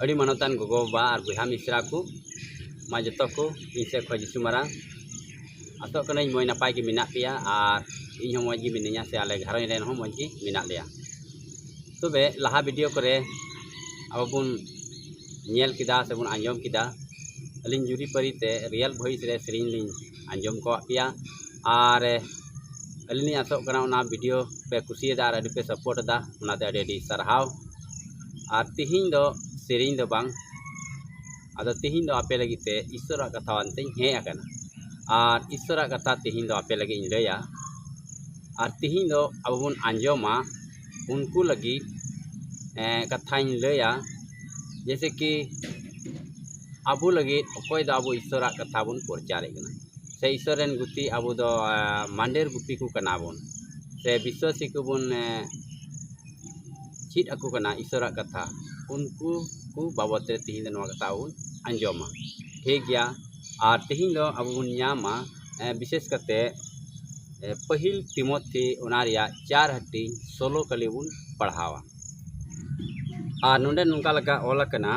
अड़ी मानतान गोगो बा और बुहा मिश्रा को मा जो को इन से खो जिसु मारांग आसो कने मोय नापाय के मिना पिया और इन हम मौज मिनिया से आले घर रेन हम मौज मिना लिया तबे लहा वीडियो करे अब बुन नेल किदा से बुन आंजम किदा अलिन जुरी परिते रियल वॉइस रे सेरिन लिन आंजम को पिया और अलिनी आसो कना उना वीडियो पे कुसी दा और पे सपोर्ट दा उनाते अडी सरहाव और तिहिन दो सेरिन दो बांग आदो तिहिन दो आपे लगी ते ईश्वर कथा अंते हे आकना और ईश्वर कथा तिहिन दो आपे लगी लैया और तिहिन दो अब बुन आंजमा उनको लगी कथा लैया जैसे कि अबू लगी अकोय दो अबू ईश्वर कथा बुन प्रचारे कना से ईश्वर गुती अबू दो मांडेर गुपी को कना बुन से विश्वासी को बुन चीट अकू कना ईश्वर कथा उनको को बाबत तिहिन दो कथा बुन आंजमा ठीक गया और तिहिन दो अबू बुन नामा विशेष करते पहिल तिमोथी उनारिया 4 हट्टी 16 कली बुन पढ़ावा और नोंडे नुंका लगा ओला कना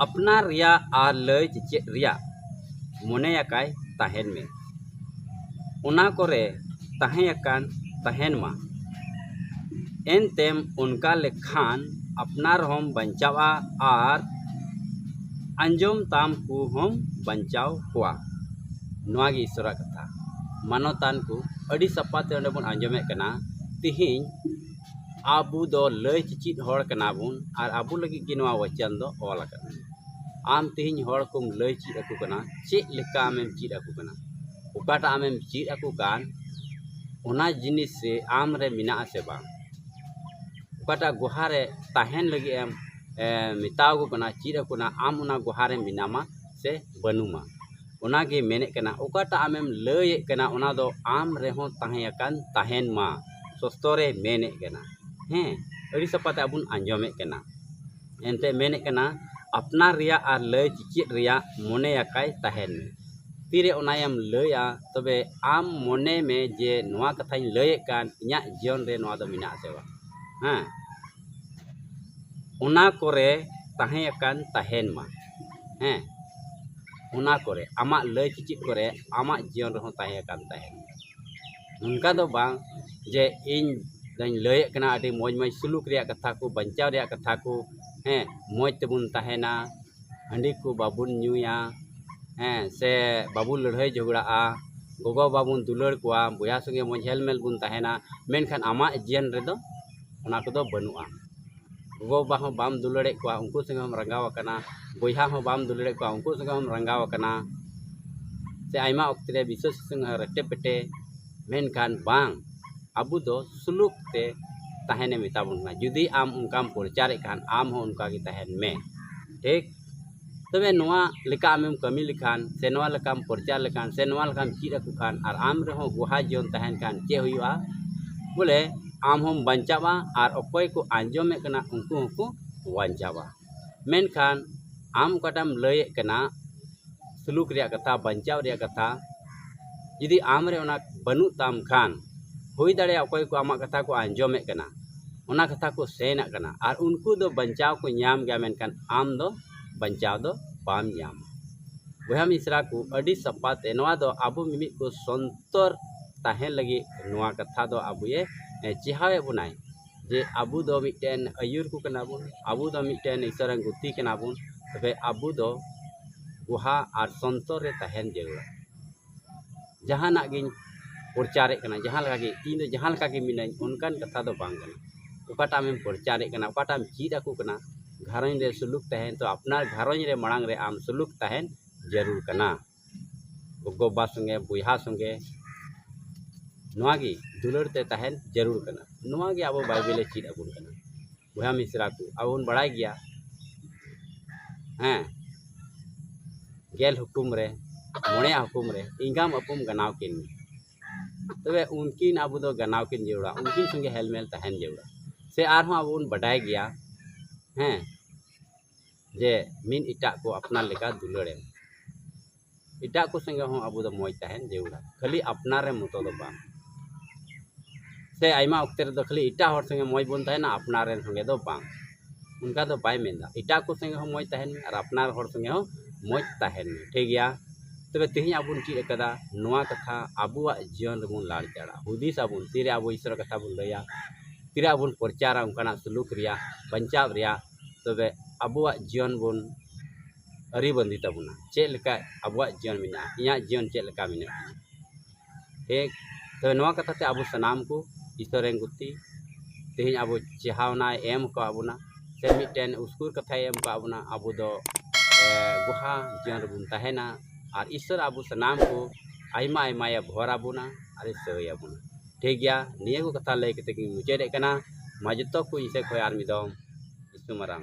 अपना रिया और लय चेत रिया मोने याकाय ताहेन में उना करे ताहेयाकान ताहेन मा एनतेम उनका लेखान अपना हम बंचावा और अंजम ताम को हम बंचाव हुआ नवागी ईश्वर कथा मानोतान को अड़ी सपाते ओंडे बुन आंजमे कना तिहिन आबू दो लय चिचित होड़ कना बुन और आबू लगी कि नवा वचन दो ऑल कना आम तिहिन होड़ कुम लय चित अकू कना चेक लेका आमेम चित अकू कना उकाटा आमेम चित अकू कान उना जिनिस से आम रे मिना से बा उकाटा गुहारे ताहेन लगी एम मिताव को कना चित अकू ना आम उना गुहारे मिनामा से बनुमा उना के मेने कना उकाटा आमेम लय कना उना दो आम रे हो ताहेयाकान ताहेन मा सस्तोरे मेने कना हैं अड़ी सपाते अबुन आंजमे कना एनते मेने कना अपना रिया और लय चिचित रिया मोने याकाय ताहेन में तीरे उनायम लया तबे आम मोने में जे नवा कथा लय कान इया जीवन रे नवा दो मिना सेवा हाँ उना करे ताहेयाकान ताहेन मा हैं उना करे आमा लय चिचित करे आमा जीवन रे हो ताहेयाकान ताहेन उनका दो बांग जे इन दाइन लय कना अडी मौज मौज सुलूक रिया कथा को बंचाव रिया कथा को हैं मौज तेबुन ताहेना हंडी को बाबुन न्यूया हैं से बाबू लड़ाई झगड़ा गोगो बाबुन दुलड़ कोआ बुया संगे मौज हेलमेल बुन ताहेना मेनखान आमा जीवन रे दो उना को दो बनुआ गोगो बा हो बाम दुलड़े कोआ उनको संगे हम रंगाव कना बुया हो बाम दुलड़े कोआ उनको संगे हम रंगाव कना से आइमा वक्त रे विश्वास संगे रटे पेटे मेनखान बांग अबू दो सुलूक ते ताहेने मिताबुन जुदी आम उनकाम प्रचारे कान आम हो उनका की ताहेन में ठीक तबे नवा लेका आमेम कमी लिखान से नवा लेकाम प्रचार लेखान से नवा लेकाम चीर अकू खान और आम रे हो गुहा जीवन ताहेन कान चे हुआ बोले आम हम बंचावा और अकोय को आंजमे कना उनको को बंचावा मेनखान आम कटाम लय कना सुलूक रिया कथा बंचाव रिया कथा जुदी आम रे ओना बनु ताम खान हुई दाड़े अकोय को आमा कथा को आंजमे कना उना कथा को सेना कना और उनको दो बंचाव को नाम गया मेनखान आम दो बंचाव दो बाम नाम बुहा मिश्रा को अडी सपाते नवा दो आबू मिमित को संतर ताहेन लगी नवा कथा दो आबू ये चिहावे बुनाय जे आबू दो मिटेन अयुर को कना बुन आबू दो मिटेन ईश्वर गुती कना बुन तबे आबू दो गुहा और संतर रे ताहेन जरूर जहाना गिन प्रचारे कना जहाँ लगा के इन दो जहाँ लगा के मिनाई उनकान कथा दो बांग कना उकाटा में प्रचारे कना उकाटा में चीज अकू कना घरन रे सुलूक तहन तो अपना घरन रे मणांग रे आम सुलूक तहन जरूर कना गोगो बा संगे बुहा संगे नवागी दुलड़ते तहन जरूर कना नवागी अब बाइबल चीज अगुन कना बुहा मिश्रा को अब उन बड़ाई गया हैं गेल हुकुम रे मोणे हुकुम रे इंगाम अपुम गनाव किन तबे उनकिन अब दो गनाव किन जरूरा उनकिन संगे हेलमेल तहन जरूरा से आर अब उन बड़ाई गया हैं जे मिन इटा को अपना लेका दुलड़े इटा को संगे हो अब दो मौज तहन जरूरा खाली अपना रे मतो दो बा से आइमा वक्त रे दो खाली इटा हर संगे मौज बन तहना अपना रे संगे दो बा उनका तो बाय मेंदा इटा को संगे हो मौज तहन में और अपनार हर संगे हो मौज तहन में ठीक गया तबे तेही आबुन चीज कदा नोआ कथा आबुआ जीवन रेबुन लाड़ चढ़ा हुदिस आबुन तीरे आबु ईश्वर कथा बुन लया तीरे आबुन प्रचारा उनकाना सुलूक रिया बंचाव रिया तबे आबुआ जीवन बुन अरी बंदी तबुना चेक लेका आबुआ जीवन मिना इया जीवन चेक लेका मिना ठीक तबे नोआ कथा ते आबु सनाम को ईश्वर गुती तेही आबु चेहावना एम को आबुना से मिटेन उसकुर कथा एम को आबुना आबु दो गुहा जीवन रेबुन तहेना और ईश्वर आबु सनाम को आयमा आयमाया भोर आबुना और सही आबुना ठीक गया निये को कथा लय कते मुचादे कना मा जतो को इसे खोय आर मिदम ईश्वर मराम।